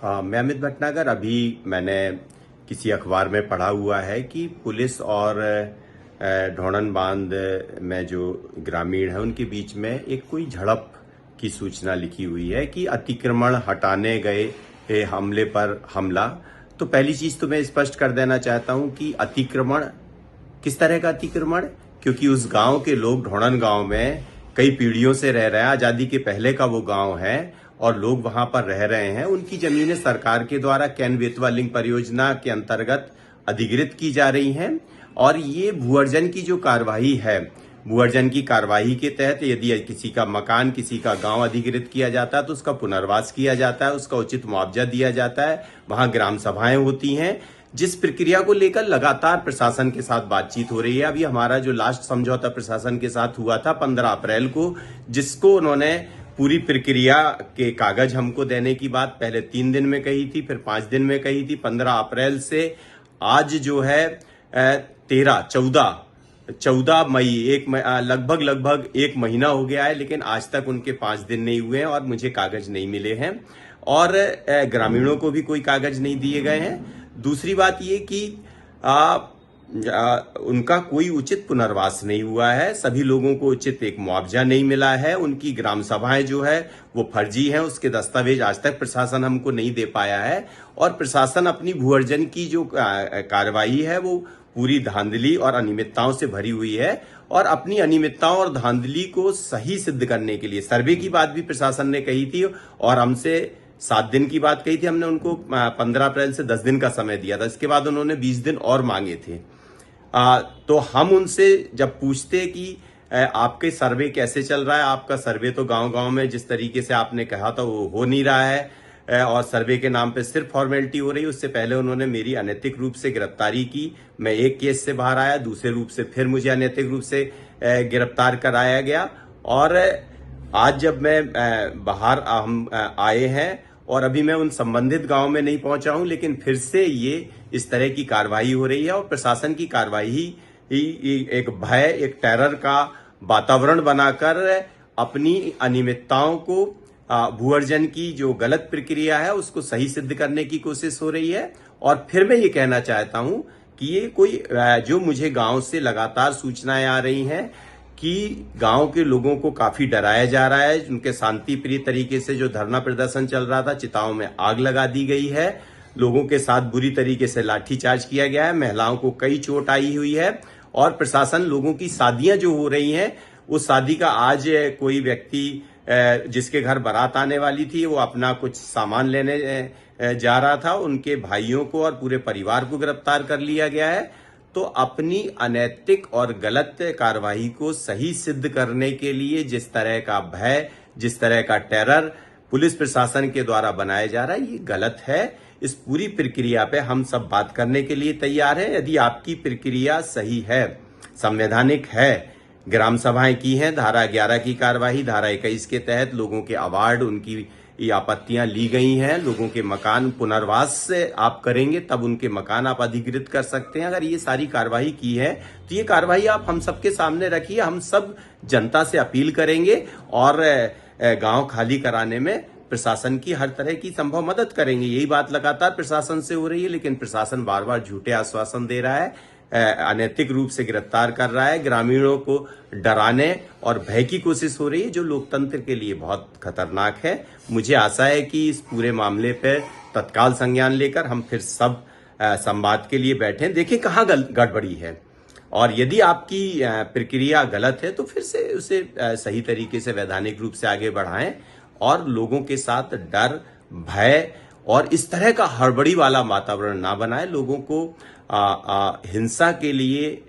मैं अमित भटनागर। अभी मैंने किसी अखबार में पढ़ा हुआ है कि पुलिस और ढोणन बांध में जो ग्रामीण है उनके बीच में एक कोई झड़प की सूचना लिखी हुई है कि अतिक्रमण हटाने गए हमले पर हमला। तो पहली चीज तो मैं स्पष्ट कर देना चाहता हूं कि अतिक्रमण किस तरह का अतिक्रमण, क्योंकि उस गांव के लोग ढोणन गांव में कई पीढ़ियों से रह रहे हैं। आजादी के पहले का वो गांव है और लोग वहां पर रह रहे हैं। उनकी जमीनें सरकार के द्वारा कैन बेतवा लिंक परियोजना के अंतर्गत अधिग्रहित की जा रही हैं और ये भू अर्जन की जो कार्यवाही है, भू अर्जन की कार्यवाही के तहत यदि किसी का मकान, किसी का गांव अधिग्रहित किया जाता है तो उसका पुनर्वास किया जाता है, उसका उचित मुआवजा दिया जाता है। वहां ग्राम सभाएं होती हैं, जिस प्रक्रिया को लेकर लगातार प्रशासन के साथ बातचीत हो रही है। अभी हमारा जो लास्ट समझौता प्रशासन के साथ हुआ था 15 अप्रैल को, जिसको उन्होंने पूरी प्रक्रिया के कागज हमको देने की बात पहले 3 दिन में कही थी, फिर 5 दिन में कही थी। 15 अप्रैल से आज जो है 14 मई, लगभग एक महीना हो गया है, लेकिन आज तक उनके 5 दिन नहीं हुए हैं और मुझे कागज नहीं मिले हैं और ग्रामीणों को भी कोई कागज नहीं दिए गए हैं। दूसरी बात ये कि उनका कोई उचित पुनर्वास नहीं हुआ है, सभी लोगों को उचित एक मुआवजा नहीं मिला है। उनकी ग्राम सभाएं जो है वो फर्जी हैं, उसके दस्तावेज आज तक प्रशासन हमको नहीं दे पाया है और प्रशासन अपनी भू अर्जन की जो कार्रवाई है वो पूरी धांधली और अनियमितताओं से भरी हुई है और अपनी अनियमितताओं और धांधली को सही सिद्ध करने के लिए सर्वे की बात भी प्रशासन ने कही थी और हमसे 7 दिन की बात कही थी। हमने उनको 15 अप्रैल से 10 दिन का समय दिया था, इसके बाद उन्होंने 20 दिन और मांगे थे। तो हम उनसे जब पूछते कि आपके सर्वे कैसे चल रहा है, आपका सर्वे तो गांव-गांव में जिस तरीके से आपने कहा था वो हो नहीं रहा है और सर्वे के नाम पे सिर्फ फॉर्मेलिटी हो रही है। उससे पहले उन्होंने मेरी अनैतिक रूप से गिरफ्तारी की, मैं एक केस से बाहर आया, दूसरे रूप से फिर मुझे अनैतिक रूप से गिरफ्तार कराया गया और आज जब मैं बाहर हम आए हैं और अभी मैं उन संबंधित गांव में नहीं पहुंचा हूं, लेकिन फिर से ये इस तरह की कार्रवाई हो रही है और प्रशासन की कार्रवाई एक भय, एक टेरर का वातावरण बनाकर अपनी अनियमितताओं को, भू अर्जन की जो गलत प्रक्रिया है उसको सही सिद्ध करने की कोशिश हो रही है। और फिर मैं ये कहना चाहता हूं कि ये कोई जो मुझे गांव से लगातार सूचनाएं आ रही हैं कि गांव के लोगों को काफी डराया जा रहा है। उनके शांति प्रिय तरीके से जो धरना प्रदर्शन चल रहा था, चिताओं में आग लगा दी गई है, लोगों के साथ बुरी तरीके से लाठीचार्ज किया गया है, महिलाओं को कई चोट आई हुई है और प्रशासन लोगों की शादियां जो हो रही हैं, उस शादी का आज कोई व्यक्ति जिसके घर बारात आने वाली थी वो अपना कुछ सामान लेने जा रहा था, उनके भाइयों को और पूरे परिवार को गिरफ्तार कर लिया गया है। तो अपनी अनैतिक और गलत कार्रवाई को सही सिद्ध करने के लिए जिस तरह का भय, जिस तरह का टेरर पुलिस प्रशासन के द्वारा बनाया जा रहा है, ये गलत है। इस पूरी प्रक्रिया पे हम सब बात करने के लिए तैयार हैं। यदि आपकी प्रक्रिया सही है, संवैधानिक है, ग्राम सभाएं की हैं, धारा 11 की कार्यवाही, धारा 21 के तहत लोगों के अवार्ड, उनकी आपत्तियां ली गई हैं, लोगों के मकान पुनर्वास से आप करेंगे तब उनके मकान आप अधिग्रहित कर सकते हैं। अगर ये सारी कार्यवाही की है तो ये कार्यवाही आप हम सबके सामने रखिए। हम सब जनता से अपील करेंगे और गांव खाली कराने में प्रशासन की हर तरह की संभव मदद करेंगे। यही बात लगातार प्रशासन से हो रही है, लेकिन प्रशासन बार बार झूठे आश्वासन दे रहा है, अनैतिक रूप से गिरफ्तार कर रहा है, ग्रामीणों को डराने और भय की कोशिश हो रही है, जो लोकतंत्र के लिए बहुत खतरनाक है। मुझे आशा है कि इस पूरे मामले पर तत्काल संज्ञान लेकर हम फिर सब संवाद के लिए बैठे, देखें कहाँ गड़बड़ी है और यदि आपकी प्रक्रिया गलत है तो फिर से उसे सही तरीके से वैधानिक रूप से आगे बढ़ाएं और लोगों के साथ डर, भय और इस तरह का हड़बड़ी वाला वातावरण ना बनाए। लोगों को हिंसा के लिए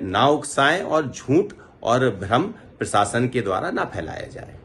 ना उकसाएं और झूठ और भ्रम प्रशासन के द्वारा ना फैलाया जाए।